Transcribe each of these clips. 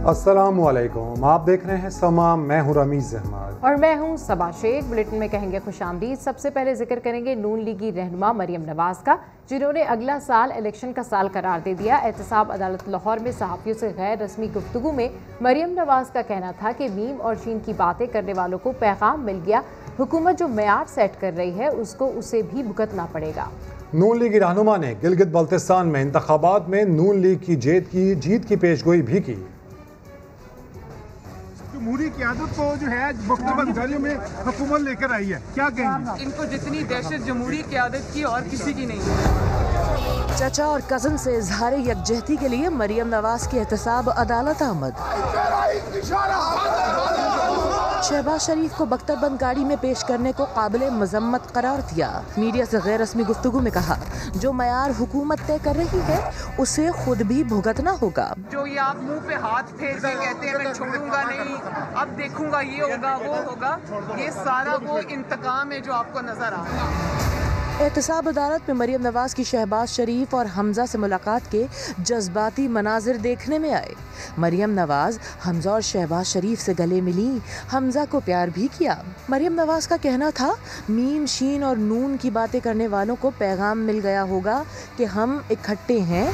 अस्सलामुअलैकुम, आप देख रहे हैं समा। मैं हूं रमीज अहमद और मैं हूं सबा शेख। बुलेटिन में कहेंगे खुशामदीद। सबसे पहले जिक्र करेंगे नून लीगी रहनुमा मरियम नवाज का, जिन्होंने अगला साल इलेक्शन का साल करार दे दिया। एहतसाब अदालत लाहौर में सहाफ़ियों से गैर रस्मी गुफ्तगू में मरियम नवाज का कहना था कि मीम और शीन की बातें करने वालों को पैगाम मिल गया। हुकूमत जो मेयार सेट कर रही है उसको उसे भी भुगतना पड़ेगा। नून लीगी रहनुमा ने गिलगित बल्तिस्तान में इंतखाबात में नून लीग की जीत की पेशगोई भी की। जमहूरी क़यादत को जो है बख्तबंदगारियों में हुकूमत लेकर आई है, क्या कहेंगे? इनको जितनी दहशत जमहूरी क़यादत की और किसी की नहीं है। चाचा और कजन से इजहार यकजहती के लिए मरियम नवाज की एहतसाब अदालत आमद। शहबाज शरीफ को बख्तरबंद गाड़ी में पेश करने को काबिल मजम्मत करार दिया। मीडिया से गैर रस्मी गुफ्तगू में कहा, जो मयार हुकूमत तय कर रही है उसे खुद भी भुगतना होगा। जो ये आप मुंह पे हाथ फेर के कहते हैं मैं छोड़ूंगा नहीं, अब देखूंगा ये होगा वो होगा, ये सारा वो इंतकाम है जो आपको नजर आ रहा है। एहतसाब अदालत में मरियम नवाज की शहबाज शरीफ और हमजा से मुलाकात के जज्बाती मनाजिर देखने में आए। मरियम नवाज हमजा और शहबाज शरीफ से गले मिली, हमजा को प्यार भी किया। मरियम नवाज का कहना था, मीम शीन और नून की बातें करने वालों को पैगाम मिल गया होगा कि हम इकट्ठे हैं।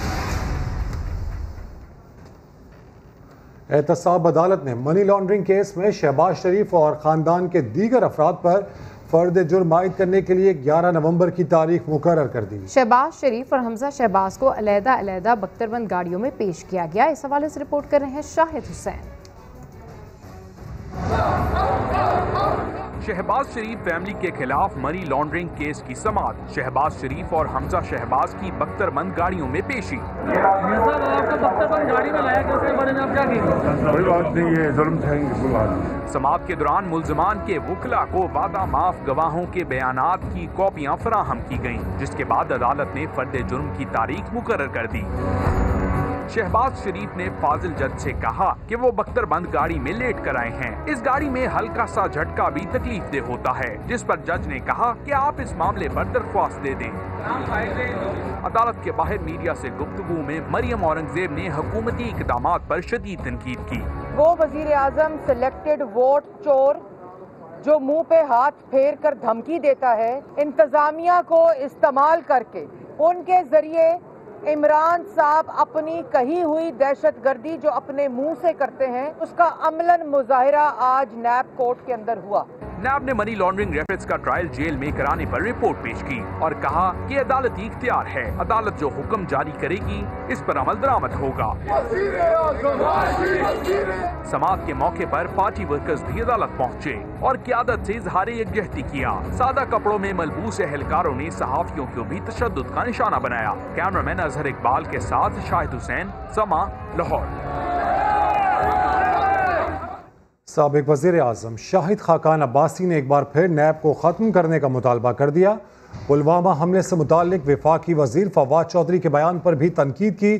एहतसाब अदालत ने मनी लॉन्ड्रिंग केस में शहबाज शरीफ और ख़ानदान के दीगर अफराद पर फर्द जुर्म आयद करने के लिए 11 नवंबर की तारीख मुकर्रर कर दी। शहबाज शरीफ और हमजा शहबाज को अलहदा बख्तरबंद गाड़ियों में पेश किया गया। इस हवाले से रिपोर्ट कर रहे हैं शाहिद हुसैन। शहबाज शरीफ फैमिली के खिलाफ मनी लॉन्ड्रिंग केस की समाअत। शहबाज शरीफ और हमजा शहबाज की बख्तरबंद गाड़ियों में पेशी। समाअत के दौरान मुल्जमान के वुकला को वादा माफ गवाहों के बयानात की कॉपियां फराहम की गईं, जिसके बाद अदालत ने फर्द जुर्म की तारीख मुकर्रर कर दी। शहबाज शरीफ ने फाजिल जज से कहा कि वो बख्तरबंद गाड़ी में लेट कर आए हैं। इस गाड़ी में हल्का सा झटका भी तकलीफ दे होता है, जिस पर जज ने कहा कि आप इस मामले पर दरख्वास्त दे दें। अदालत के बाहर मीडिया से गुफ्तगू में मरियम औरंगजेब ने हुकूमती इक़दामात पर शदीद तनकीद की। वो वजीर आजम सिलेक्टेड वोट चोर जो मुंह पे हाथ फेर कर धमकी देता है, इंतजामिया को इस्तेमाल करके उनके जरिए इमरान साहब अपनी कही हुई दहशतगर्दी जो अपने मुंह से करते हैं उसका अमलन मुजाहिरा आज नैब कोर्ट के अंदर हुआ। नैब ने मनी लॉन्ड्रिंग रेफर्स का ट्रायल जेल में कराने पर रिपोर्ट पेश की और कहा कि अदालती इख्तियार है, अदालत जो हुक्म जारी करेगी इस पर अमल दरामद होगा। समाअत के मौके पर पार्टी वर्कर्स भी अदालत पहुँचे और क़यादत से इजहार यकजहती किया। सादा कपड़ों में मलबूस एहलकारों ने सहाफियों को भी तशद्दुद का निशाना बनाया। कैमरामैन अजहर इकबाल के साथ शाहिद हुसैन, समा, लाहौर। साबिक वज़ीर आज़म शाहिद खाकान अब्बासी ने एक बार फिर नैब को ख़त्म करने का मुतालबा कर दिया। पुलवामा हमले से मुताल्लिक वफाकी वज़ीर फवाद चौधरी के बयान पर भी तनकीद की।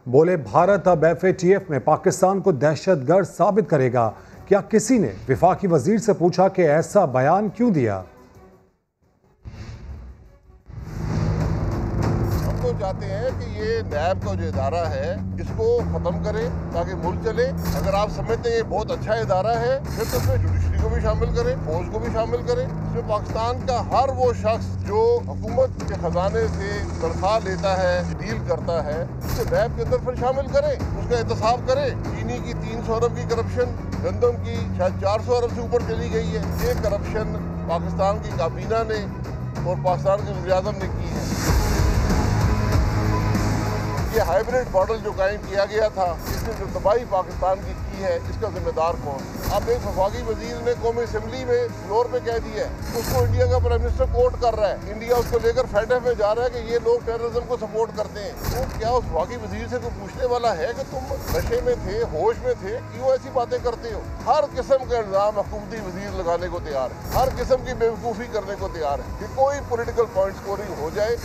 बोले, भारत अब FATF में पाकिस्तान को दहशतगर्द साबित करेगा। क्या किसी ने वफाकी वज़ीर से पूछा कि ऐसा बयान क्यों दिया? चाहते हैं कि ये नैब का जो इदारा है इसको खत्म करें ताकि मुल्क चले। अगर आप समझते हैं ये बहुत अच्छा इदारा है फिर तो उसमें जुडिशरी को भी शामिल करें, फौज को भी शामिल करें। इसमें पाकिस्तान का हर वो शख्स जो हुकूमत के खजाने से तनख्वाह लेता है, डील करता है, उसको नैब के अंदर फिर शामिल करें, उसका एहतसाब करें। चीनी की 300 अरब की करप्शन, गंदम की शायद 400 अरब से ऊपर चली गई है। ये करप्शन पाकिस्तान की काबीना ने और पाकिस्तान के वज़ीर आज़म ने की है। ये हाइब्रिड मॉडल जो कायम किया गया था, इसने जो तबाही पाकिस्तान की है, इसका जिम्मेदार कौन? अब एक वफाकी वजीर ने कौमी असम्बली में फ्लोर पे कह दिया है, उसको इंडिया का प्राइम मिनिस्टर कोर्ट कर रहा है, इंडिया उसको लेकर FATF में जा रहा है कि ये लोग टेररिज्म को सपोर्ट करते हैं। तो क्या उस वफाकी वजीर से कोई पूछने वाला है कि तुम नशे में थे, होश में थे, क्यों ऐसी बातें करते हो? हर किस्म का इल्जाम हुकूमती वजीर लगाने को तैयार है, हर किस्म की बेवकूफ़ी करने को तैयार है कि कोई पोलिटिकल पॉइंट स्कोरिंग हो जाए।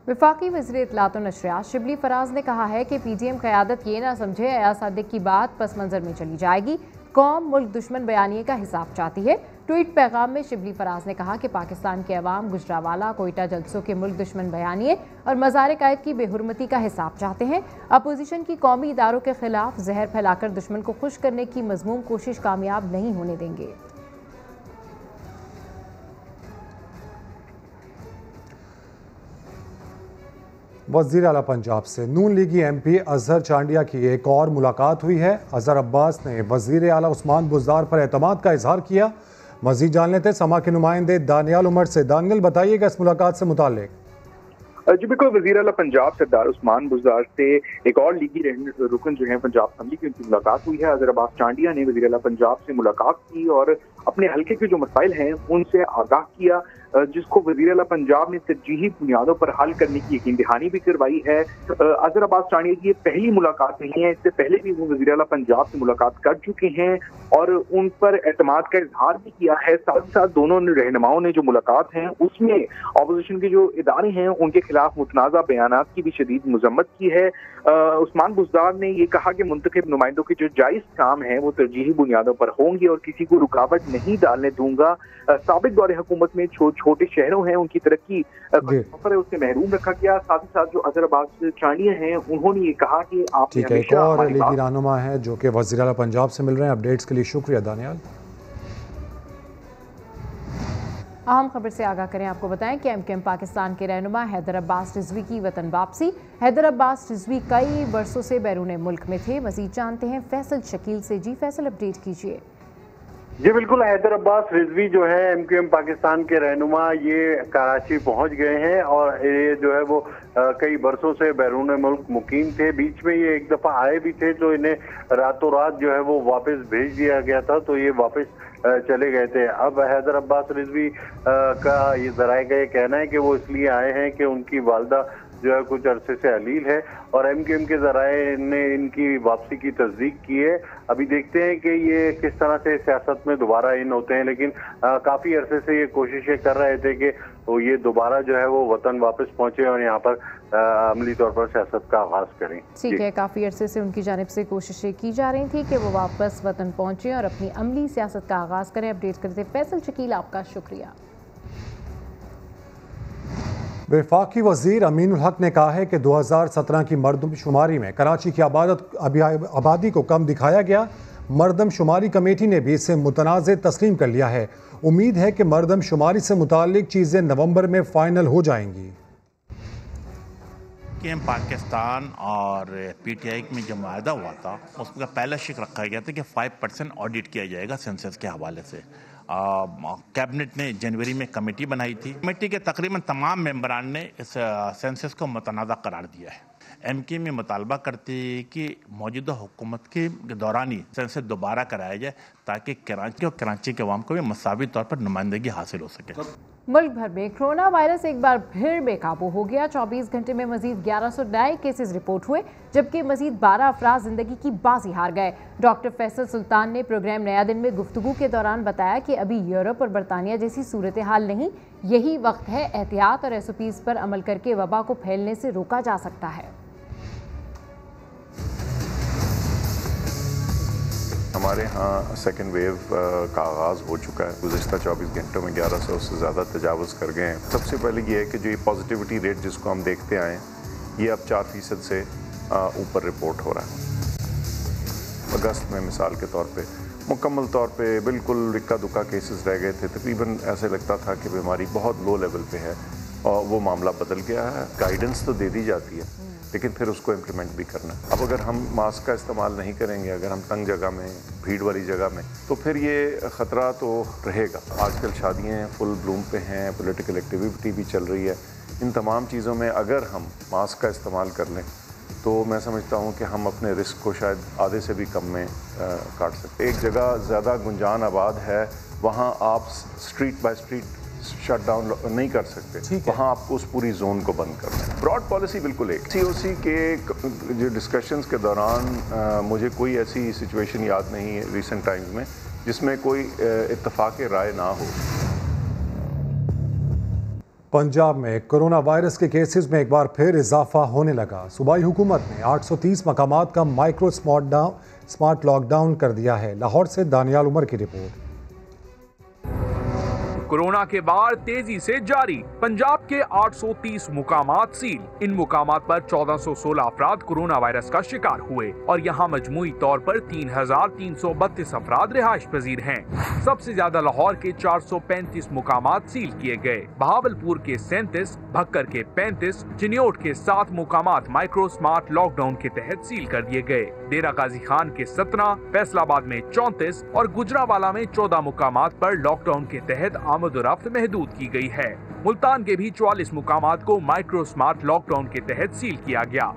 वफाकी वज़ीर इत्तलात और नशरियात शिबली फराज ने कहा है कि PTM क़यादत ये ना समझे अयाज सादिक की बात पस मंज़र में चली जाएगी। कौम मुल्क दुश्मन बयानिए का हिसाब चाहती है। ट्वीट पैगाम में शिबली फराज ने कहा कि पाकिस्तान के अवाम गुजरावाला कोयटा जलसों के मुल्क दुश्मन बयानिए और मज़ार कायद की बेहुरमती का हिसाब चाहते हैं। अपोजिशन की कौमी इदारों के खिलाफ जहर फैलाकर दुश्मन को खुश करने की मजमूम कोशिश कामयाब नहीं होने देंगे। वज़ीर आला पंजाब से नून लीगी MP अजहर चांडिया की एक और मुलाकात हुई है। अजहर अब्बास ने वज़ीर आला उस्मान बुज़दार पर एतमाद का इजहार किया। मज़ीद जान लेते समा के नुमाइंदे दानियाल उमर से। दानियाल, बताइएगा इस मुलाकात से मुताल्लिक। जी बिल्कुल, वज़ीर आला पंजाब सरदार उस्मान बुज़दार से एक और लीगी रुकन जो है पंजाब असम्बली की उनकी मुलाकात हुई है। अजहर अब्बास चांडिया ने वज़ीर आला पंजाब से मुलाकात की और अपने हल्के के जो मसाइल हैं उनसे आगाह किया, जिसको वज़ीर आला पंजाब ने तरजीही बुनियादों पर हल करने की यकीन दहानी भी करवाई है। अजहर अब्बास चांडिया की ये पहली मुलाकात नहीं है, इससे पहले भी वो वज़ीर आला पंजाब से मुलाकात कर चुके हैं और उन पर एतमाद का इजहार भी किया है। साथ ही साथ दोनों रहनुमाओं ने जो मुलाकात है उसमें अपोजिशन के जो इदारे हैं उनके खिलाफ मुतनाज़ा बयानात की भी शदीद मजम्मत की है। उस्मान बुज़दार ने ये कहा कि मुंतखब नुमाइंदों के जो जायज़ काम हैं वो तरजीही बुनियादों पर होंगे और किसी को रुकावट नहीं डालने दूंगा। साबिक दौरे हुकूमत में छोटे शहरों हैं उनकी तरक्की पर उससे महरूम रखा गया। साथ ही साथ जो अजहर अब्बास चांडिया हैं उन्होंने ये कहा कि आप एक और लीगी रहनुमा है जो कि वज़ीर आला पंजाब से मिल रहे हैं। अपडेट्स के लिए शुक्रिया दानियाल। अहम खबर से आगाह करें, आपको बताएं कि MKM पाकिस्तान के रहनुमा हैदर अब्बास रिजवी की वतन वापसी। हैदर अब्बास रिजवी कई बरसों से बैरून मुल्क में थे। मजीद जानते हैं फैसल शकील से। जी फैसल, अपडेट कीजिए। जी बिल्कुल, हैदर अब्बास रिजवी जो है MKM पाकिस्तान के रहनुमा ये कराची पहुंच गए हैं और ये जो है वो कई बरसों से बैरून मुल्क मुकीम थे। बीच में ये एक दफ़ा आए भी थे तो इन्हें रातों रात जो है वो वापस भेज दिया गया था, तो ये वापस चले गए थे। अब हैदर अब्बास रिजवी का ये ज़राए का ये कहना है कि वो इसलिए आए हैं कि उनकी वालदा जो है कुछ अरसे से अलील है और MKM के ज़राए ने इनकी वापसी की तस्दीक की है। अभी देखते हैं कि ये किस तरह से सियासत में दोबारा इन होते हैं, लेकिन काफ़ी अरसे से ये कोशिशें कर रहे थे कि वो ये दोबारा जो है वो वतन वापस पहुंचे और यहाँ पर अमली तौर पर सियासत का आगाज करें। ठीक है, काफ़ी अरसे से उनकी जानिब से कोशिशें की जा रही थी कि वो वापस वतन पहुंचे और अपनी अमली सियासत का आगाज करें। अपडेट करते फैसल शकील, आपका शुक्रिया। वफाकी वज़ीर अमीन उल हक ने कहा है कि 2017 की मरदमशुमारी में कराची की आबादी को कम दिखाया गया। मरदमशुमारी कमेटी ने भी इसे मुतनाज़ तस्लीम कर लिया है। उम्मीद है कि मरदमशुमारी से मुताल्लिक चीज़ें नवंबर में फ़ाइनल हो जाएंगी। पाकिस्तान और PTI में जो मायदा हुआ था उसका पहला शिक रखा गया था कि 5% ऑडिट किया जाएगा सेंसस के हवाले से। कैबिनेट ने जनवरी में कमेटी बनाई थी। कमेटी के तकरीबन तमाम मेंबरान ने इस सेंसस को मुतनाज़ा करार दिया है। MKM में मुतालबा करते हैं कि मौजूदा हुकूमत के दौरान ही सेंसस दोबारा कराया जाए ताकि कराची और कराची के अवाम को भी मसावी तौर पर नुमाइंदगी हासिल हो सके। मुल्क भर में कोरोना वायरस एक बार फिर बेकाबू हो गया। 24 घंटे में मजीद 1100 नए केसेस रिपोर्ट हुए, जबकि मजीद 12 अफराद जिंदगी की बाजी हार गए। डॉक्टर फैसल सुल्तान ने प्रोग्राम नया दिन में गुफ्तगू के दौरान बताया कि अभी यूरोप और बरतानिया जैसी सूरत हाल नहीं, यही वक्त है एहतियात और SOPs पर अमल करके वबा को फैलने से रोका जा सकता है। हमारे यहाँ सेकेंड वेव का आगाज़ हो चुका है। गुज़िश्ता 24 घंटों में 1100 से ज़्यादा तजावुज़ कर गए हैं। सबसे पहले ये है कि जो ये पॉजिटिविटी रेट जिसको हम देखते आए ये अब 4% से ऊपर रिपोर्ट हो रहा है। अगस्त में मिसाल के तौर पे मुकम्मल तौर पे बिल्कुल इक्का दुक्का केसेस रह गए थे। तकरीबन ऐसे लगता था कि बीमारी बहुत लो लेवल पे है और वो मामला बदल गया है। गाइडेंस तो दे दी जाती है लेकिन फिर उसको इम्प्लीमेंट भी करना। अब अगर हम मास्क का इस्तेमाल नहीं करेंगे, अगर हम तंग जगह में, भीड़ वाली जगह में, तो फिर ये ख़तरा तो रहेगा। आजकल शादियाँ फुल ब्लूम पे हैं, पॉलिटिकल एक्टिविटी भी चल रही है। इन तमाम चीज़ों में अगर हम मास्क का इस्तेमाल कर लें तो मैं समझता हूँ कि हम अपने रिस्क को शायद आधे से भी कम में काट सकते। एक जगह ज़्यादा गुंजान आबाद है, वहाँ आप street by street shut down नहीं कर सकते, वहाँ आपको उस पूरी जोन को बंद करना है। ब्रॉड पॉलिसी बिल्कुल एक। COC के जो डिस्कशंस के दौरान मुझे कोई ऐसी सिचुएशन याद नहीं है रिसेंट टाइम्स में जिसमें कोई इत्तफाक राय ना हो। पंजाब में कोरोना वायरस के केसेस में एक बार फिर इजाफा होने लगा। सूबाई हुकूमत ने 830 मकामात का माइक्रो स्मार्ट लॉकडाउन कर दिया है। लाहौर से दानियाल उमर की रिपोर्ट। कोरोना के बार तेजी से जारी, पंजाब के 830 मुकामात सील। इन मुकामात पर 1416 अफराद कोरोना वायरस का शिकार हुए और यहाँ मजमूई तौर पर 3332 अफराद रिहाइश पजीर हैं। सबसे ज्यादा लाहौर के 435 मुकामात सील किए गए। बहावलपुर के 37, भक्कर के 35, चिन्योट के 7 मुकामात माइक्रो स्मार्ट लॉकडाउन के तहत सील कर दिए गए। डेरा गाजी खान के 17, फैसलाबाद में 34 और गुजरावाला में 14 मुकामात पर लॉकडाउन के तहत आमद-ओ-रफ्त महदूद की गई है। मुल्तान के भी 44 मुकामात को माइक्रो स्मार्ट लॉकडाउन के तहत सील किया गया।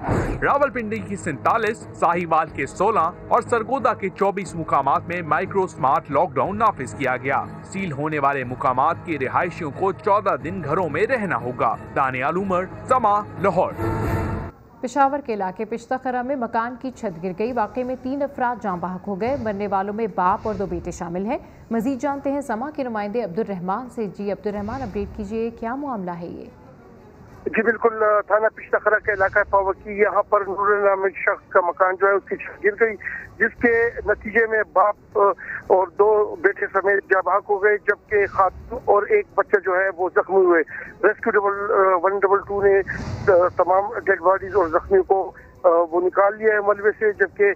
रावलपिंडी की 47, साहिवाल के 16 और सरगोदा के 24 मुकामात में माइक्रो स्मार्ट लॉकडाउन नाफिज किया गया। सील होने वाले मुकामात के रिहायशियों को 14 दिन घरों में रहना होगा। दानियाल उमर, समा, लाहौर। पेशावर के इलाके पिश्ताखरा में मकान की छत गिर गई। वाकई में 3 अफराद जाँ बहक हो गए। मरने वालों में बाप और 2 बेटे शामिल हैं। मजीद जानते हैं समा के नुमाइंदे अब्दुल रहमान से। जी अब्दुल रहमान, अपडेट कीजिए, क्या मामला है ये? जी बिल्कुल, थाना पिश्ताखरा के इलाका पावकी, यहाँ पर नूर नामी शख्स का मकान जो है उसकी छत गिर गई, जिसके नतीजे में बाप और 2 बेटे समेत जाँ बहक हो गए, जबकि खातून और एक बच्चा जो है वो जख्मी हुए। रेस्क्यू 122 ने तमाम डेड बॉडीज और जख्मियों को वो निकाल लिया है मलबे से, जबकि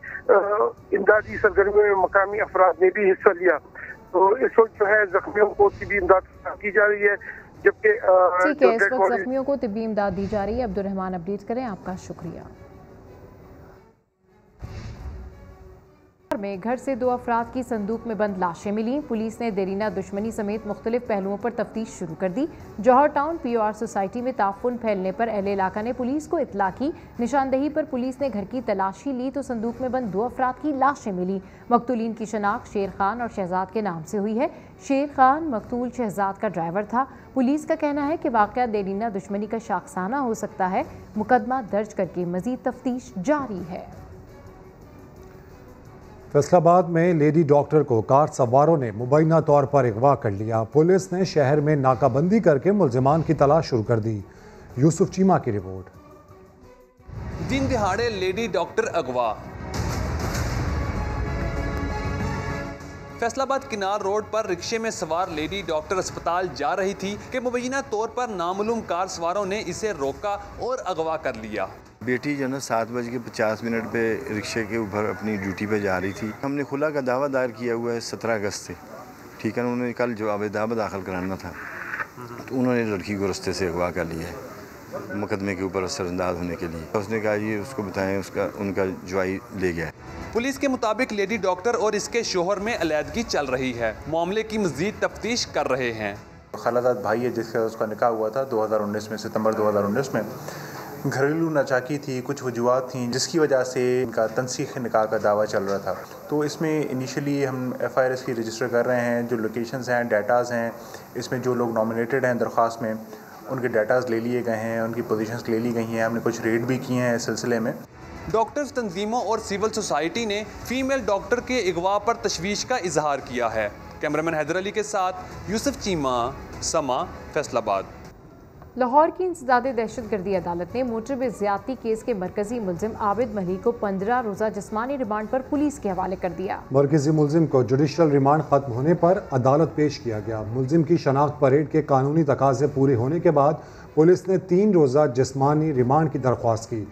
इमदादी सरगर्मियों में मकामी अफराद ने भी हिस्सा लिया। तो इस वक्त जो है जख्मियों को तिबी इमदाद की जा रही है, जबकि ठीक है, इस वक्त जख्मियों को तिब्बी इमदाद दी जा रही है। अब्दुल रहमान, अपडेट करें, आपका शुक्रिया। में घर से 2 अफराद की संदूक में बंद लाशें मिली। पुलिस ने देरीना दुश्मनी समेत मुख्तलिफ पहलुओं पर तफ्तीश शुरू कर दी। जौहर टाउन POR सोसाइटी में ताफुन फैलने पर अहले इलाका ने पुलिस को इत्तला की। निशानदेही पर पुलिस ने घर की तलाशी ली तो संदूक में बंद 2 अफराद की लाशें मिली। मकतूलीन की शनाख्त शेर खान और शहजाद के नाम से हुई है। शेर खान मकतूल शहजाद का ड्राइवर था। पुलिस का कहना है कि वाक़या देरीना दुश्मनी का शाखसाना हो सकता है। मुकदमा दर्ज करके मजीद तफ्तीश जारी है। फैसलाबाद में लेडी डॉक्टर को कार सवारों ने मुबैना तौर पर अगवा कर लिया। पुलिस ने शहर में नाकाबंदी करके मुल्जिमान की तलाश शुरू कर दी। यूसुफ चीमा की रिपोर्ट। दिन दिहाड़े लेडी डॉक्टर अगवा। फैसलाबाद किनार रोड पर रिक्शे में सवार लेडी डॉक्टर अस्पताल जा रही थी कि मुबैना तौर पर नामालूम कार सवारों ने इसे रोका और अगवा कर लिया। बेटी जो है 7:50 पे रिक्शे के ऊपर अपनी ड्यूटी पे जा रही थी। हमने खुला का दावा दायर किया हुआ है 17 अगस्त से, ठीक है। उन्होंने कल जवाब दावा दाखिल कराना था, तो उन्होंने लड़की को रास्ते से अगवा कर लिया है मुकदमे के ऊपर असरअंदाज होने के लिए। उसने कहा ये उसको बताएं, उनका जवाई ले गया। पुलिस के मुताबिक लेडी डॉक्टर और इसके शोहर में अलैदगी चल रही है। मामले की मजीद तफ्तीश कर रहे हैं। खालादाद भाई है जिसका उसका निकाह हुआ था 2019 में, सितंबर 2019 में। घरेलू नाचाकी थी, कुछ वजूहत थी जिसकी वजह से इनका तनसीख निकाह का दावा चल रहा था। तो इसमें इनिशियली हम FIR की रजिस्टर कर रहे हैं। जो लोकेशंस हैं, डाटाज़ हैं, इसमें जो लोग नॉमिनेटेड हैं दरख्वास्त में, उनके डाटाज़ ले लिए गए हैं, उनकी पोजीशंस ले ली गई हैं। हमने कुछ रेड भी किए हैं इस सिलसिले में। डॉक्टर्स तंजीमों और सिविल सोसाइटी ने फीमेल डॉक्टर के अगवा पर तशवीश का इजहार किया है। कैमरामैन हैदर अली के साथ यूसुफ चीमा, समा, फैसलाबाद। लाहौर की इंसदादे दहशतगर्दी अदालत ने मोटर में ज्यादती केस के मरकजी मुलजिम आबिद मलिक को 15 रोज़ा जिस्मानी रिमांड पर पुलिस के हवाले कर दिया। मरकजी मुलजिम को जुडिशल रिमांड खत्म होने पर अदालत पेश किया गया। मुलजिम की शनाख्त परेड के कानूनी तकाजे पूरे होने के बाद पुलिस ने 3 रोज़ा जिस्मानी रिमांड की दरख्वास्त की।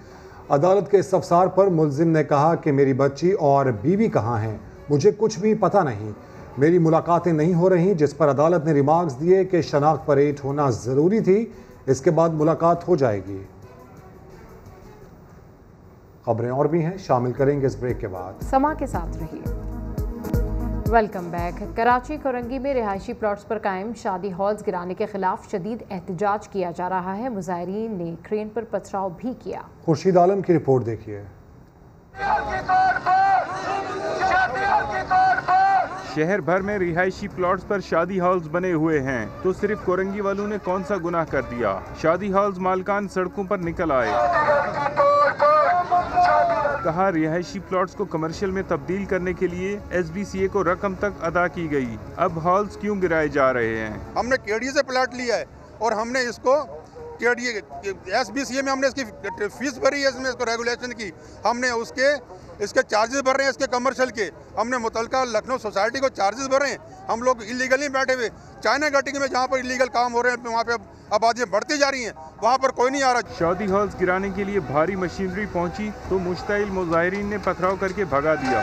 अदालत के इस्तफसार पर मुलजिम ने कहा कि मेरी बच्ची और बीवी कहाँ हैं, मुझे कुछ भी पता नहीं, मेरी मुलाकातें नहीं हो रही, जिस पर अदालत ने रिमार्क्स दिए कि शनाख्त परेड होना ज़रूरी थी, इसके बाद मुलाकात हो जाएगी। खबरें और भी हैं, शामिल करेंगे इस ब्रेक के बाद। समा के साथ रहिए। Welcome back. कराची कोरंगी में रिहायशी प्लॉट्स पर कायम शादी हॉल्स गिराने के खिलाफ शदीद एहतजाज किया जा रहा है। मुजाहिरीन ने क्रेन पर पथराव भी किया। खुर्शीद आलम की रिपोर्ट देखिए। शहर भर में रिहायशी प्लॉट्स पर शादी हॉल्स बने हुए हैं, तो सिर्फ कोरंगी वालों ने कौन सा गुनाह कर दिया। शादी हॉल्स मालकान सड़कों पर निकल आए। कहा रिहायशी प्लॉट्स को कमर्शियल में तब्दील करने के लिए SBCA को रकम तक अदा की गई, अब हॉल्स क्यों गिराए जा रहे हैं। हमने KDA से प्लाट लिया है और हमने इसको SBCA में हमने इसकी फीस भरी है, इसमें इसको रेगुलेशन की, हमने उसके इसके चार्जेस भर रहे हैं, इसके कमर्शियल के। हमने मुतलका लखनऊ सोसाइटी को चार्जेस भर रहे हैं। हम लोग इलीगली बैठे हुए, चाइना कटिंग में जहाँ पर इलीगल काम हो रहे हैं वहाँ पे आबादियाँ बढ़ती जा रही हैं, वहाँ पर कोई नहीं आ रहा। शादी हॉल्स गिराने के लिए भारी मशीनरी पहुंची तो मुश्ताइल मुजाहिरीन ने पथराव करके भगा दिया।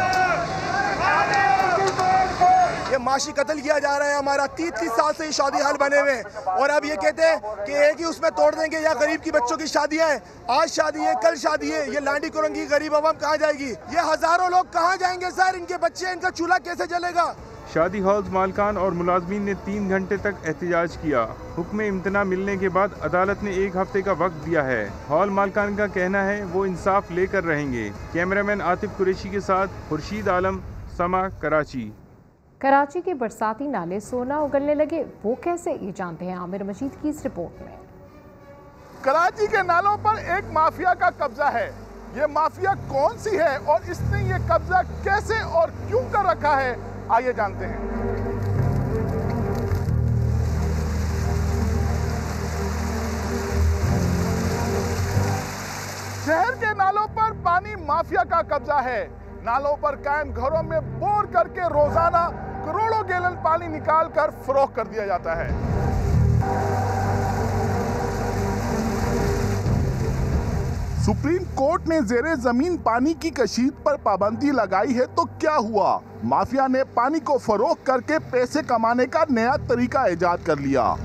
ये माशी कत्ल किया जा रहा है हमारा। 30 साल से ये शादी हाल बने हुए हैं और अब ये कहते हैं कि एक ही उसमें तोड़ देंगे या गरीब की बच्चों की शादियां हैं। आज शादी है, कल शादी है, ये लांडी कुरंगी गरीब अवाम कहाँ जाएगी? ये हजारों लोग कहाँ जाएंगे सर? इनके बच्चे, इनका चूल्हा कैसे जलेगा? शादी हॉल्स मालकान और मुलाजमीन ने 3 घंटे तक एहतजाज किया। हुक्म इम्तना मिलने के बाद अदालत ने 1 हफ्ते का वक्त दिया है। हॉल मालकान का कहना है वो इंसाफ लेकर रहेंगे। कैमरामैन आतिफ कुरैशी के साथ खुर्शीद आलम, समा, कराची। कराची के बरसाती नाले सोना उगलने लगे, वो कैसे, ये जानते हैं आमिर मजीद की इस रिपोर्ट में। कराची के नालों पर एक माफिया का कब्जा है। ये माफिया कौन सी है और इसने ये कब्जा कैसे और क्यों कर रखा है, आइए जानते हैं। शहर के नालों पर पानी माफिया का कब्जा है। नालों पर कायम घरों में बोर करके रोजाना करोड़ों गैलन पानी निकाल कर फरोख्त कर दिया जाता है। सुप्रीम कोर्ट ने जेरे जमीन पानी की कशीद पर पाबंदी लगाई है तो क्या हुआ? माफिया ने पानी को फरोख्त करके पैसे कमाने का नया तरीका इजाद कर लिया।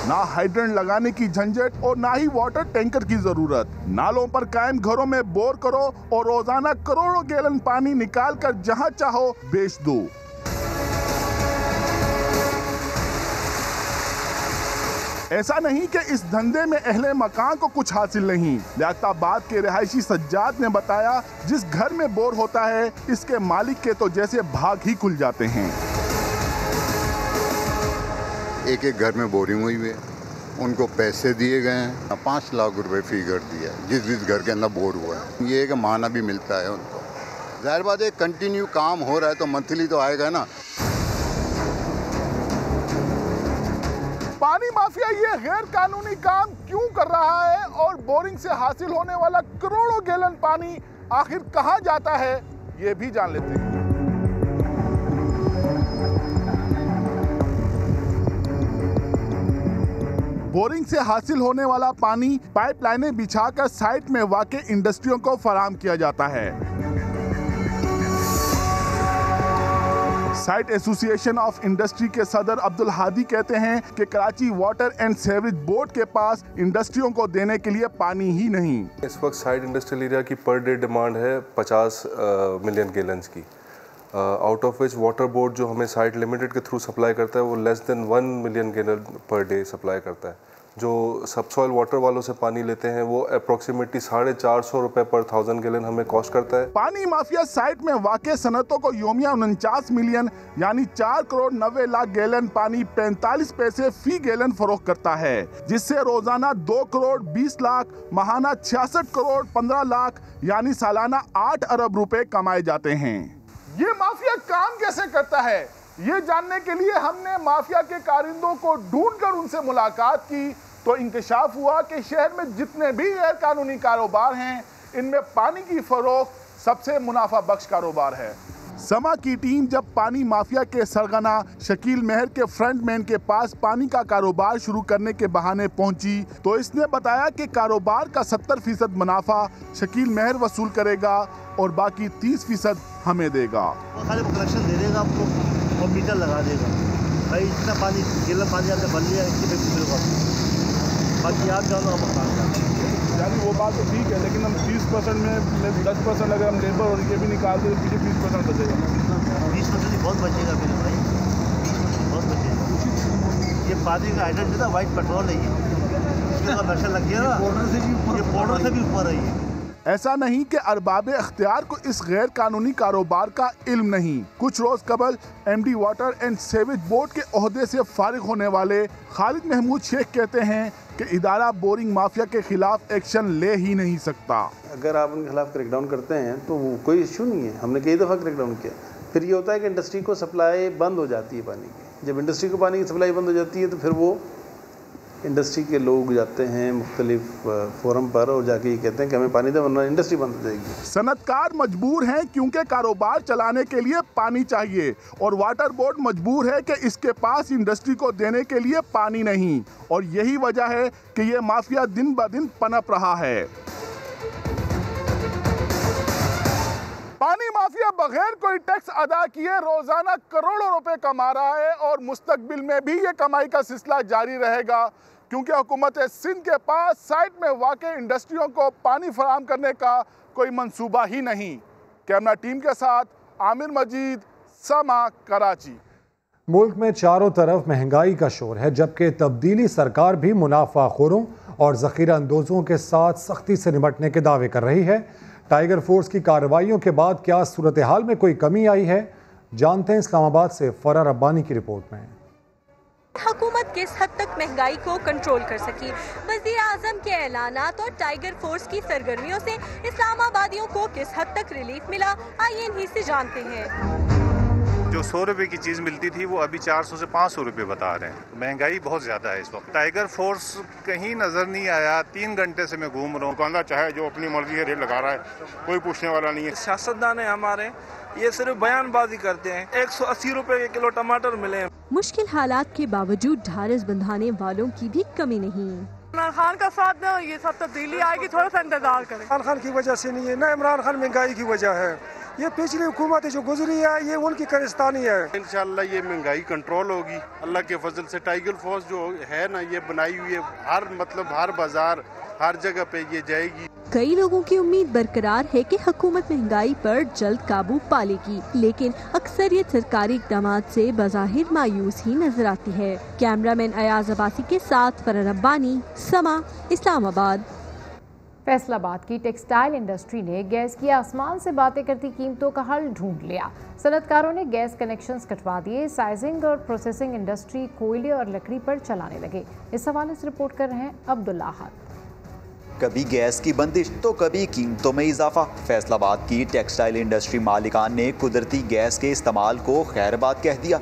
ना हाइड्रेंट लगाने की झंझट और ना ही वाटर टैंकर की जरूरत। नालों पर कायम घरों में बोर करो और रोजाना करोड़ों गैलन पानी निकाल कर जहां चाहो बेच दो। ऐसा नहीं कि इस धंधे में अहले मकान को कुछ हासिल नहीं। लियाकताबाद के रिहायशी सज्जाद ने बताया, जिस घर में बोर होता है इसके मालिक के तो जैसे भाग ही खुल जाते हैं। एक एक घर में बोरिंग हुई है, उनको पैसे दिए गए हैं, 5 लाख रुपए फिगर दिया जिस घर के अंदर बोर हुआ है। ये कि माना भी मिलता है उनको। जाहिर बात है कंटिन्यू काम हो रहा है तो मंथली तो आएगा ना। पानी माफिया ये गैर कानूनी काम क्यों कर रहा है और बोरिंग से हासिल होने वाला करोड़ों गैलन पानी आखिर कहां जाता है, ये भी जान लेते हैं। बोरिंग से हासिल होने वाला पानी पाइपलाइनें बिछाकर साइट में वाक़े इंडस्ट्रियों को फराहम किया जाता है। साइट एसोसिएशन ऑफ इंडस्ट्री के सदर अब्दुल हादी कहते हैं कि Karachi water and sewerage board के पास इंडस्ट्रियों को देने के लिए पानी ही नहीं। इस वक्त साइट इंडस्ट्रियल एरिया की पर डे डिमांड है 50 मिलियन गैलन्स की, out of which water board जो हमें साइट लिमिटेड के थ्रू सप्लाई करता है वो less than 1 million gallon per day supply करता है। जो सबसॉइल वाटर वालों से पानी लेते हैं वो अप्रोक्सीमेटली 450 रुपए पर 1000 गैलन हमें कॉस्ट करता है। पानी माफिया साइट में वाक़े सनतों को योमिया 49 मिलियन यानी 4 करोड़ 90 लाख गैलन पानी 45 पैसे फी गैलन फरोख्त करता है, जिससे रोजाना 2 करोड़ 20 लाख, माहाना 66 करोड़ 15 लाख यानी सालाना 8 अरब रुपए कमाए जाते हैं। ये माफिया काम कैसे करता है, ये जानने के लिए हमने माफिया के कारिंदों को ढूंढकर उनसे मुलाकात की तो इंकशाफ हुआ कि शहर में जितने भी गैर कानूनी कारोबार हैं इनमें पानी की फरोख्त सबसे मुनाफा बख्श कारोबार है। समा की टीम जब पानी माफिया के सरगना शकील मेहर के फ्रंटमैन के पास पानी का कारोबार शुरू करने के बहाने पहुंची तो इसने बताया कि कारोबार का 70% मुनाफा शकील मेहर वसूल करेगा और बाकी 30% हमें देगा। कलेक्शन दे देगा आपको और मीटर लगा देगा, भाई इतना पानी गैलन पानी आपने भर लिया, इसकी बिल्कुल बाकी आप जानो हम यानी वो बात तो ठीक है, लेकिन हम 30% में 10% अगर हम लेबर और ये भी निकाल दें तो पीछे 20% बचेगा। 20% बहुत बचेगा मेरे भाई, 20% बहुत बचेगा। ये पानी का हाइड्रेंट है ना, वाइट पेट्रोल है, ये कमर्शियल लग गया ना, ये बॉर्डर से भी ऊपर है ये। ऐसा नहीं कि अरबाब अख्तियार को इस गैर कानूनी कारोबार का इल्म नहीं। कुछ रोज कबल MD water and sewage board के ओहदे से फारिग होने वाले खालिद महमूद शेख कहते हैं कि इदारा बोरिंग माफिया के खिलाफ एक्शन ले ही नहीं सकता। अगर आप उनके खिलाफ क्रैकडाउन करते हैं तो वो कोई इशू नहीं है, हमने कई दफ़ा क्रैकडाउन किया। फिर ये होता है कि इंडस्ट्री को सप्लाई बंद हो जाती है पानी की। जब इंडस्ट्री को पानी की सप्लाई बंद हो जाती है तो फिर वो इंडस्ट्री के लोग जाते हैं मुख्तलिफ फोरम पर और जाके ये कहते हैं कि हमें पानी दे वरना इंडस्ट्री बंद हो जाएगी। सनतकार मजबूर हैं क्योंकि कारोबार चलाने के लिए पानी चाहिए और वाटर बोर्ड मजबूर है कि इसके पास इंडस्ट्री को देने के लिए पानी नहीं, और यही वजह है कि ये माफिया दिन ब दिन पनप रहा है। पानी माफिया बगैर कोई टैक्स अदा किए रोजाना करोड़ों रुपए कमा रहा है और मुस्तकबिल में भी ये कमाई का सिलसिला जारी रहेगा, क्योंकि हुकूमत सिंध के पास साइट में वाक़ई इंडस्ट्रियों को पानी फराहम करने का कोई मंसूबा ही नहीं। कैमरा टीम के साथ आमिर मजीद, समा, कराची। मुल्क में चारों तरफ महंगाई का शोर है, जबकि तब्दीली सरकार भी मुनाफाखोरों और ज़ख़ीरा अंदोज़ों के साथ सख्ती से निपटने के दावे कर रही है। टाइगर फोर्स की कार्रवाइयों के बाद क्या सूरत हाल में कोई कमी आई है, जानते हैं इस्लामाबाद से फरार रब्बानी की रिपोर्ट में। हुकूमत किस हद तक महंगाई को कंट्रोल कर सकी, वज़ीर आज़म के ऐलानात और टाइगर फोर्स की सरगर्मियों से इस्लामाबादियों को किस हद तक रिलीफ मिला, आइए इन्हीं से जानते हैं। जो 100 रुपए की चीज़ मिलती थी वो अभी 400 से 500 रुपए बता रहे हैं। महंगाई बहुत ज़्यादा है इस वक्त। टाइगर फोर्स कहीं नज़र नहीं आया, 3 घंटे से मैं घूम रहा हूँ। दुकानदार चाहे जो अपनी मर्जी से रेट लगा रहा है, कोई पूछने वाला नहीं है। सियासतदान है हमारे, ये सिर्फ बयानबाजी करते हैं। 180 रुपए के किलो टमाटर मिले। मुश्किल हालात के बावजूद ढारस बंधाने वालों की भी कमी नहीं। इमरान खान का साथ दो, ये सब तब्दीली आएगी, थोड़ा सा इंतजार करें। इमरान खान की वजह से नहीं है ना, इमरान खान महंगाई की वजह है। ये पिछली हुकूमत जो गुजरी है ये उनकी कारस्तानी है। इंशाल्लाह ये महंगाई कंट्रोल होगी अल्लाह के फजल से। टाइगर फोर्स जो है ना, ये बनाई हुई है, हर बाजार हर जगह पे ये जाएगी। कई लोगों की उम्मीद बरकरार है कि हुकूमत महंगाई पर जल्द काबू पा लेगी, लेकिन अक्सरियत सरकारी इक़दाम से बज़ाहिर मायूस ही नजर आती है। कैमरामैन अयाज अब्बासी के साथ फरार रब्बानी, समा, इस्लामाबाद। फैसलाबाद की टेक्सटाइल इंडस्ट्री ने गैस की आसमान से बातें करती कीमतों का हल ढूंढ लिया। सनतकारों ने गैस कनेक्शंस कटवा दिए। साइजिंग और प्रोसेसिंग इंडस्ट्री कोयले और लकड़ी पर चलाने लगे। इस हवाले से रिपोर्ट कर रहे हैं अब्दुल्ला हद। कभी गैस की बंदिश तो कभी कीमतों में इजाफा। फैसलाबाद की टेक्सटाइल इंडस्ट्री मालिकान ने कुदरती गैस के इस्तेमाल को खैर बात कह दिया।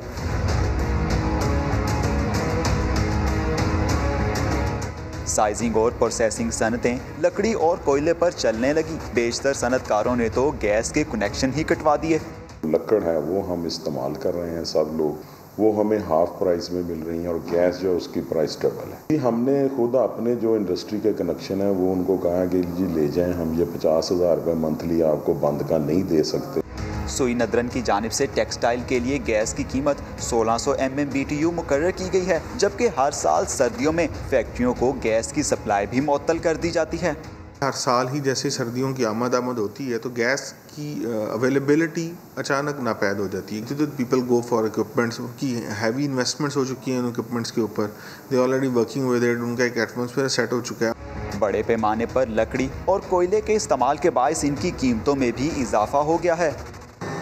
साइजिंग और प्रोसेसिंग सनतें लकड़ी और कोयले पर चलने लगी। बेशतर सनतकारों ने तो गैस के कनेक्शन ही कटवा दिए। लकड़ है वो हम इस्तेमाल कर रहे हैं सब लोग, वो हमें हाफ प्राइस में मिल रही हैं और गैस जो उसकी प्राइस डबल है। हमने खुद अपने जो इंडस्ट्री के कनेक्शन है वो उनको कहा कि जी ले जाएं, हम ये 50,000 रुपये मंथली आपको बंद का नहीं दे सकते। सुई नदरन की जानिब से टेक्सटाइल के लिए गैस की कीमत 1600 MMBTU मुकर्रर की गई है, जबकि हर साल सर्दियों में फैक्ट्रियों को गैस की सप्लाई भी मुअत्तल कर दी जाती है। हर साल ही जैसे सर्दियों की आमद होती है तो गैस की अवेलेबिलिटी अचानक नापैद हो जाती है। पीपल गो फॉर इक्विपमेंट्स की हैवी इन्वेस्टमेंट्स हो चुकी हैं उन इक्विपमेंट्स के ऊपर। They already working with it, उनका एक एटमॉस्फेयर सेट हो चुका है। बड़े पैमाने पर लकड़ी और कोयले के इस्तेमाल के बायस इनकी कीमतों में भी इजाफा हो गया है।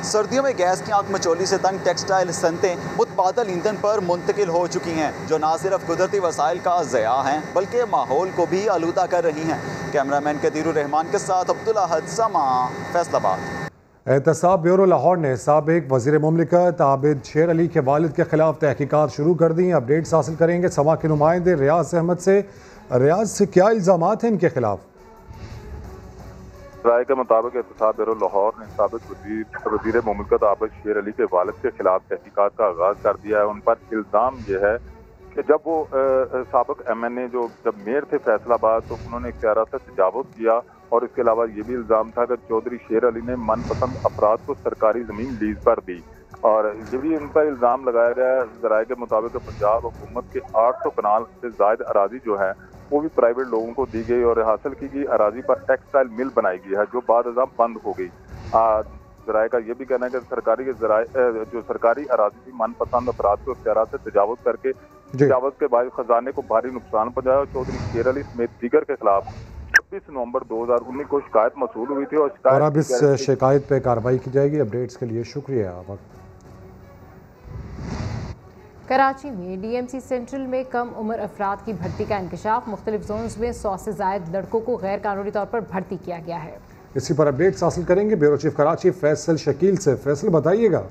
सर्दियों में गैस की आंख मचोली से तंग टेक्सटाइल सनतें मुतबादल ईंधन पर मुंतकिल हो चुकी हैं, जो न सिर्फ कुदरती वसाइल का ज़या हैं बल्कि माहौल को भी आलूदा कर रही हैं। कैमरामैन कदीरुर रहमान के साथ अब्दुल्ला हद, समा, फैसलाबाद। एहतसाब ब्यूरो लाहौर ने साबिक वज़ीर मुमलिकत आबिद शेर अली के वालिद के खिलाफ तहकीकात शुरू कर दी। अपडेट्स हासिल करेंगे समा के नुमाइंदे रियाज अहमद से। रियाज से क्या इल्ज़ामात हैं इनके खिलाफ? राय के मुताबिक एहतसाब ब्यूरो लाहौर ने साबिक वज़ीर मुमलिकत आबिद शेर अली के वालिद के खिलाफ तहकीकात का आगाज़ कर दिया है। उन पर इल्ज़ाम ये है कि जब वो साबिक MNA जो जब मेयर थे फैसलाबाद तो उन्होंने इख्तियारात से तजावुज़ किया, और इसके अलावा ये भी इल्ज़ाम था कि चौधरी शेर अली ने मनपसंद अफराद को सरकारी ज़मीन लीज पर दी, और ये भी उन पर इल्ज़ाम लगाया गया है। ज़राए के मुताबिक पंजाब हुकूमत के 800 कनाल से ज़ायद अराजी जो है वो भी प्राइवेट लोगों को दी गई और हासिल की गई अराजी पर टेक्सटाइल मिल बनाई गई है जो बाद बंद हो गई। ज़राए का ये भी कहना है कि सरकारी अराजी भी मनपसंद अफराद को इख्तियारात से तजावुज़ करके तजावुज़ के बाद खजाने को भारी नुकसान पहुंचाया। और चौधरी शेर अली समेत दीगर के खिलाफ 26 नवंबर 2019 को शिकायत मसूल हुई थी और अब इस शिकायत पे कार्रवाई की जाएगी। अपडेट्स के लिए शुक्रिया। कराची में DMC सेंट्रल में कम उम्र अफराद की भर्ती का इंकशाफ। मुख्तलिफ जोन्स में 100 से ज़ायद लड़कों को गैर कानूनी तौर पर भर्ती किया गया है। इसी पर अपडेट्स हासिल करेंगे ब्यूरो चीफ कराची फैसल शकील से। फैसल बताइएगा।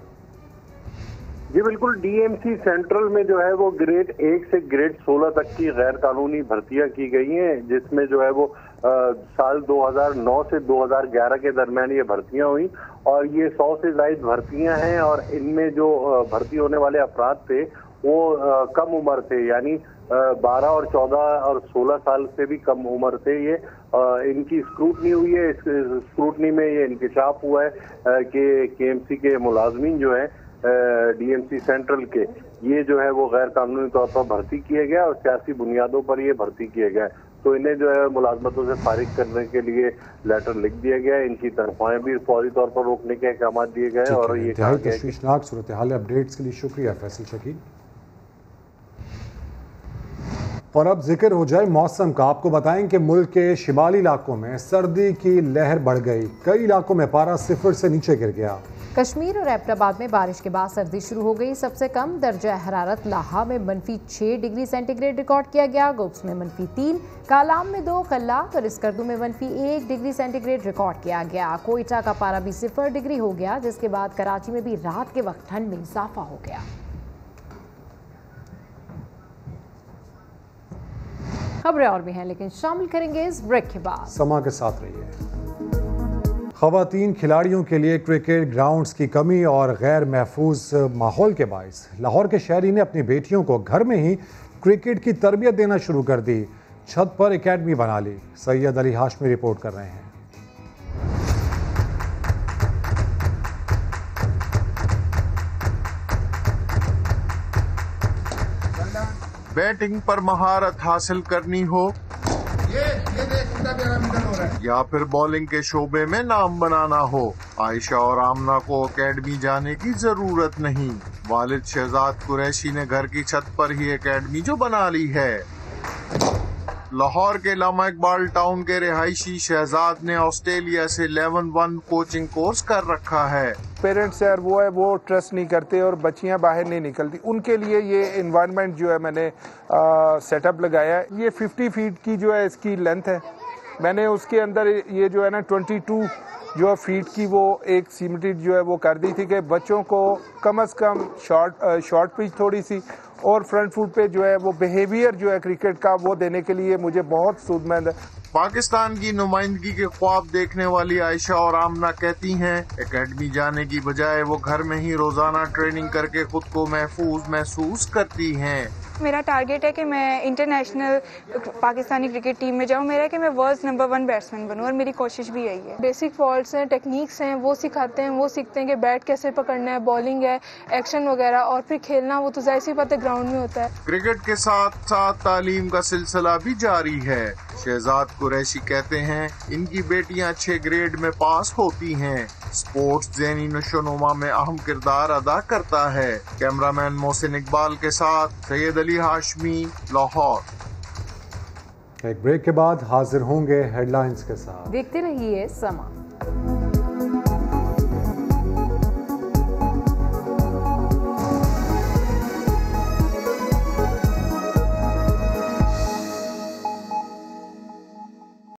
जी बिल्कुल, डीएमसी सेंट्रल में जो है वो ग्रेड 1 से ग्रेड 16 तक की गैर कानूनी भर्तियां की गई हैं, जिसमें जो है वो साल 2009 से 2011 के दरमियान ये भर्तियां हुई और ये 100 से ज्यादा भर्तियां हैं और इनमें जो भर्ती होने वाले अफराद थे वो कम उम्र थे, यानी 12 और 14 और 16 साल से भी कम उम्र थे। ये इनकी स्क्रूटनी हुई है। इस स्क्रूटनी में ये इंकशाफ हुआ है कि केएमसी के मुलाजमीन जो है डीएमसी सेंट्रल के, ये जो है वो गैर कानूनी तौर पर भर्ती किए गए और सियासी बुनियादों पर ये भर्ती किए गए, तो इन्हें जो है मुलाजमतों से फारिग करने के लिए लेटर लिख दिया गया है। इनकी तनख्वाहें भी फौरी तौर पर रोकने के अहकाम दिए गए और ये तशवीशनाक सूरत हाल अपडेट्स के लिए शुक्रिया फैसल शकील। और अब जिक्र हो जाए मौसम का। आपको बताएं कि मुल्क के शिमाली इलाकों में सर्दी की लहर बढ़ गई, कई इलाकों में पारा 0 से नीचे गिर गया। कश्मीर और एबटाबाद में बारिश के बाद सर्दी शुरू हो गई। सबसे कम दर्जा हरारत लाहा में -6 डिग्री सेंटीग्रेड रिकॉर्ड किया गया, गुब्स में -3, कालाम में 2, कल्लात और स्कर्दू में -1 डिग्री सेंटीग्रेड रिकॉर्ड किया गया। कोयटा का पारा भी 0 डिग्री हो गया, जिसके बाद कराची में भी रात के वक्त ठंड में इजाफा हो गया। खबरें और भी हैं, लेकिन शामिल करेंगे इस ब्रेक के बाद। समा के साथ रहिए। ख़वातीन खिलाड़ियों के लिए क्रिकेट ग्राउंड्स की कमी और गैर महफूज माहौल के बायस लाहौर के शहरी ने अपनी बेटियों को घर में ही क्रिकेट की तरबियत देना शुरू कर दी। छत पर एकेडमी बना ली। सैयद अली हाशमी रिपोर्ट कर रहे हैं। बैटिंग पर महारत हासिल करनी हो या फिर बॉलिंग के शोबे में नाम बनाना हो, आयशा और आमना को एकेडमी जाने की जरूरत नहीं। वालिद शहजाद कुरैशी ने घर की छत पर ही एकेडमी जो बना ली है। लाहौर के लामा इकबाल टाउन के रिहायशी शहजाद ने ऑस्ट्रेलिया से लेवल 1 कोचिंग कोर्स कर रखा है। पेरेंट्स यार वो ट्रस्ट नहीं करते और बच्चियां बाहर नहीं निकलती, उनके लिए ये एनवायरनमेंट जो है मैंने सेटअप लगाया है। ये 50 फीट की जो है इसकी लेंथ है। मैंने उसके अंदर ये जो है ना 22 जो है फीट की वो एक सीमेंटेड जो है वो कर दी थी कि बच्चों को कम से कम शॉर्ट पिच थोड़ी सी और फ्रंट फुट पे जो है वो बिहेवियर जो है क्रिकेट का वो देने के लिए मुझे बहुत सूदमंद है। पाकिस्तान की नुमाइंदगी के ख्वाब देखने वाली आयशा और आमना कहती हैं एकेडमी जाने की बजाय वो घर में ही रोजाना ट्रेनिंग करके खुद को महफूज महसूस करती हैं। मेरा टारगेट है कि मैं इंटरनेशनल पाकिस्तानी क्रिकेट टीम में जाऊं। मेरा है कि मैं वर्ल्ड नंबर 1 बैट्समैन बनूं और मेरी कोशिश भी यही है। बेसिक फॉल्ट्स हैं, टेक्निक्स हैं, वो सिखाते हैं, वो सीखते हैं कि बैट कैसे पकड़ना है, बॉलिंग है, एक्शन वगैरह, और फिर खेलना वो तो जाहिर सी बात है ग्राउंड में होता है। क्रिकेट के साथ साथ तालीम का सिलसिला भी जारी है। शहजाद कुरैशी कहते हैं इनकी बेटियां अच्छे ग्रेड में पास होती हैं। स्पोर्ट्स ज़हनी नशोनुमा में अहम किरदार अदा करता है। कैमरामैन मोहसिन इकबाल के साथ सैयद अली हाशमी, लाहौर। एक ब्रेक के बाद हाजिर होंगे हेडलाइंस के साथ। देखते रहिए समा।